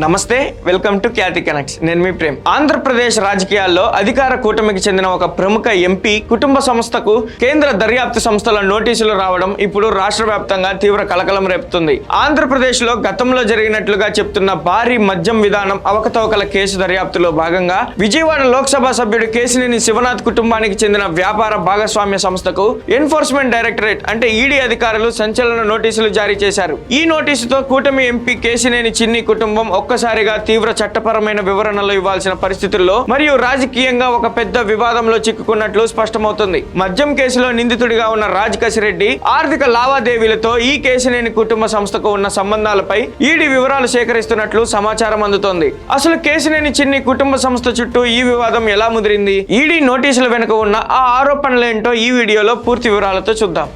నమస్తే, welcome to Khyati connects. నేను మీ ప్రేమ్. ఆంధ్రప్రదేశ్ రాజకీయాల్లో అధికార కూటమికి చెందిన ఒక ప్రముఖ ఎంపీ కుటుంబ సంస్థకు కేంద్ర దర్యాప్తు సంస్థల నోటీసులు రావడం ఇప్పుడు రాష్ట్ర వ్యాప్తంగా తీవ్ర కలకలం రేపుతుంది. ఆంధ్రప్రదేశ్ లో గతంలో జరిగినట్లుగా చెప్తున్న భారీ మద్యం విధానం అవకతవకల కేసు దర్యాప్తులో భాగంగా విజయవాడ లోక్సభ సభ్యుడు కేశినేని శివనాథ్ కుటుంబానికి చెందిన వ్యాపార భాగస్వామ్య సంస్థకు ఎన్ఫోర్స్మెంట్ డైరెక్టరేట్ అంటే ఈడీ అధికారులు సంచలన నోటీసులు జారీ చేశారు. ఈ నోటీసుతో కూటమి ఎంపీ కేశినేని చిన్ని కుటుంబం ఒక్కసారిగా తీవ్ర చట్టపరమైన వివరణలు ఇవ్వాల్సిన పరిస్థితుల్లో మరియు రాజకీయంగా ఒక పెద్ద వివాదంలో చిక్కుకున్నట్లు స్పష్టమవుతుంది. మద్యం కేసులో నిందితుడిగా ఉన్న రాజ్ కసిరెడ్డి ఆర్థిక లావాదేవీలతో ఈ కేశినేని కుటుంబ సంస్థకు ఉన్న సంబంధాలపై ఈడీ వివరాలు సేకరిస్తున్నట్లు సమాచారం అందుతోంది. అసలు కేశినేని చిన్ని కుటుంబ సంస్థ చుట్టూ ఈ వివాదం ఎలా ముదిరింది, ఈడీ నోటీసుల వెనుక ఉన్న ఆ ఆరోపణలేంటో ఈ వీడియోలో పూర్తి వివరాలతో చూద్దాం.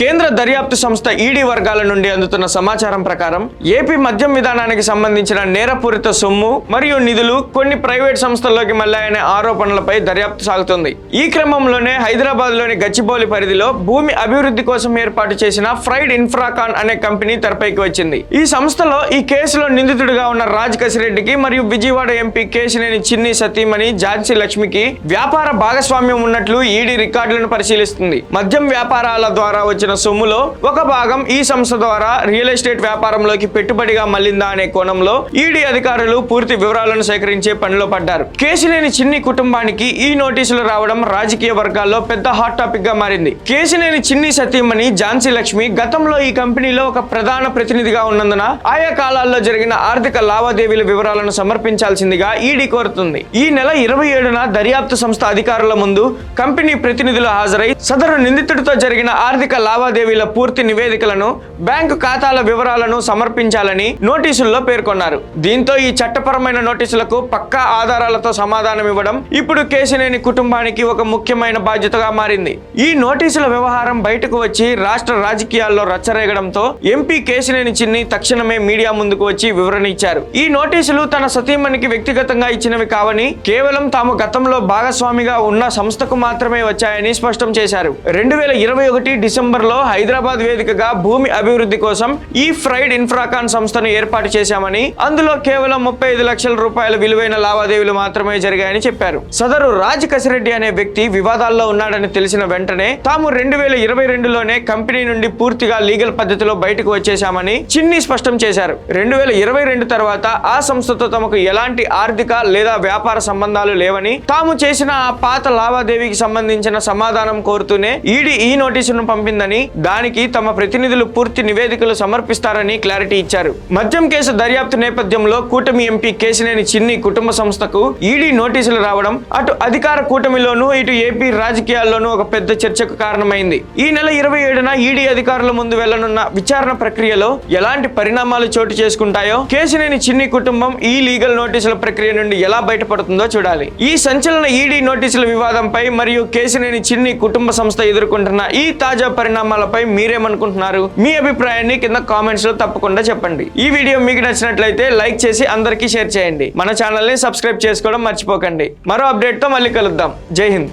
కేంద్ర దర్యాప్తు సంస్థ ఈడీ వర్గాల నుండి అందుతున్న సమాచారం ప్రకారం ఏపీ మద్యం విధానానికి సంబంధించిన నేరపూరిత సొమ్ము మరియు నిధులు కొన్ని ప్రైవేట్ సంస్థల్లోకి మళ్లాయనే ఆరోపణలపై దర్యాప్తు సాగుతుంది. ఈ క్రమంలోనే హైదరాబాద్ లోని గచ్చిబౌలి పరిధిలో భూమి అభివృద్ధి కోసం ఏర్పాటు చేసిన ఫ్రైడ్ ఇన్ఫ్రాకాన్ అనే కంపెనీ తెరపైకి వచ్చింది. ఈ సంస్థలో ఈ కేసులో నిందితుడిగా ఉన్న రాజ్ కసిరెడ్డికి మరియు విజయవాడ ఎంపీ కేశినేని చిన్ని సతీమణి ఝాన్సీ లక్ష్మికి వ్యాపార భాగస్వామ్యం ఉన్నట్లు ఈడీ రికార్డులను పరిశీలిస్తుంది. మద్యం వ్యాపారాల ద్వారా వచ్చిన సొమ్ములో ఒక భాగం ఈ సంస్థ ద్వారా రియల్ ఎస్టేట్ వ్యాపారంలోకి పెట్టుబడిగా మళ్లిందా అనే కోణంలో ఈడీ అధికారులు పూర్తి వివరాలను సేకరించే పనిలో పడ్డారు. కేశినేని చిన్ని కుటుంబానికి ఈ నోటీసులు రావడం రాజకీయ వర్గాల్లో పెద్ద హాట్ టాపిక్ గా మారింది. కేశినేని చిన్ని సతీమణి ఝాన్సీ లక్ష్మి గతంలో ఈ కంపెనీలో ఒక ప్రధాన ప్రతినిధిగా ఉన్నందున ఆయా కాలాల్లో జరిగిన ఆర్థిక లావాదేవీల వివరాలను సమర్పించాల్సిందిగా ఈడీ కోరుతుంది. ఈ నెల 27న దర్యాప్తు సంస్థ అధికారుల ముందు కంపెనీ ప్రతినిధులు హాజరై సదరు నిందితుడితో జరిగిన ఆర్థిక లావాదేవీల పూర్తి నివేదికలను, బ్యాంకు ఖాతాల వివరాలను సమర్పించాలని నోటీసుల్లో పేర్కొన్నారు. దీంతో ఈ చట్టపరమైన నోటీసులకు పక్కా ఆధారాలతో సమాధానం ఇవ్వడం ఇప్పుడు కేశినేని కుటుంబానికి ఒక ముఖ్యమైన బాధ్యతగా మారింది. ఈ నోటీసుల వ్యవహారం బయటకు వచ్చి రాష్ట్ర రాజకీయాల్లో రచ్చరేగడంతో ఎంపీ కేశినేని చిన్ని తక్షణమే మీడియా ముందుకు వచ్చి వివరణ ఇచ్చారు. ఈ నోటీసులు తన సతీమణికి వ్యక్తిగతంగా ఇచ్చినవి కావని, కేవలం తాము గతంలో భాగస్వామిగా ఉన్న సంస్థకు మాత్రమే వచ్చాయని స్పష్టం చేశారు. 2021 డిసెంబర్ లో హైదరాబాద్ వేదికగా భూమి అభివృద్ధి కోసం ఈ ఫ్రైడ్ ఇన్ఫ్రాకాన్ సంస్థను ఏర్పాటు చేశామని, అందులో కేవలం 35 లక్షల రూపాయల విలువైన లావాదేవీలు మాత్రమే జరిగాయని చెప్పారు. సదరు రాజ్ కసిరెడ్డి అనే వ్యక్తి వివాదాల్లో ఉన్నాడని తెలిసిన వెంటనే తాము 2022లోనే కంపెనీ నుండి పూర్తిగా లీగల్ పద్ధతిలో బయటకు వచ్చేశామని చిన్ని స్పష్టం చేశారు. 2022 తర్వాత ఆ సంస్థతో తమకు ఎలాంటి ఆర్థిక లేదా వ్యాపార సంబంధాలు లేవని, తాము చేసిన ఆ పాత లావాదేవీకి సంబంధించిన సమాధానం కోరుతూనే ఈడీ ఈ నోటీసును పంపిందని, దానికి తమ ప్రతినిధులు పూర్తి నివేదికలు సమర్పిస్తారని క్లారిటీ ఇచ్చారు. మద్యం కేసు దర్యాప్తు నేపథ్యంలో కూటమి ఎంపీ కేశినేని చిన్ని కుటుంబ సంస్థకు ఈడీ నోటీసులు రావడం అటు అధికార కూటమిలోనూ ఇటు ఏపీ రాజకీయాల్లోనూ ఒక పెద్ద చర్చకు కారణమైంది. ఈ నెల 27న ఈడీ అధికారుల ముందు వెళ్లనున్న విచారణ ప్రక్రియలో ఎలాంటి పరిణామాలు చోటు చేసుకుంటాయో, కేశినేని చిన్ని కుటుంబం ఈ లీగల్ నోటీసుల ప్రక్రియ నుండి ఎలా బయటపడుతుందో చూడాలి. ఈ సంచలన ఈడీ నోటీసుల వివాదంపై మరియు కేశినేని చిన్ని కుటుంబ సంస్థ ఎదుర్కొంటున్న ఈ తాజా పరిణామాలపై మీరేమనుకుంటున్నారు? మీ అభిప్రాయాన్ని కింద కామెంట్స్ లో తప్పకుండా చెప్పండి. ఈ వీడియో మీకు నచ్చినట్లయితే లైక్ చేసి అందరికీ షేర్ చేయండి. మన ఛానల్ ని సబ్స్క్రైబ్ చేసుకోవడం మర్చిపోకండి. మరో అప్డేట్ తో మళ్ళీ కలుద్దాం. జై హింద్.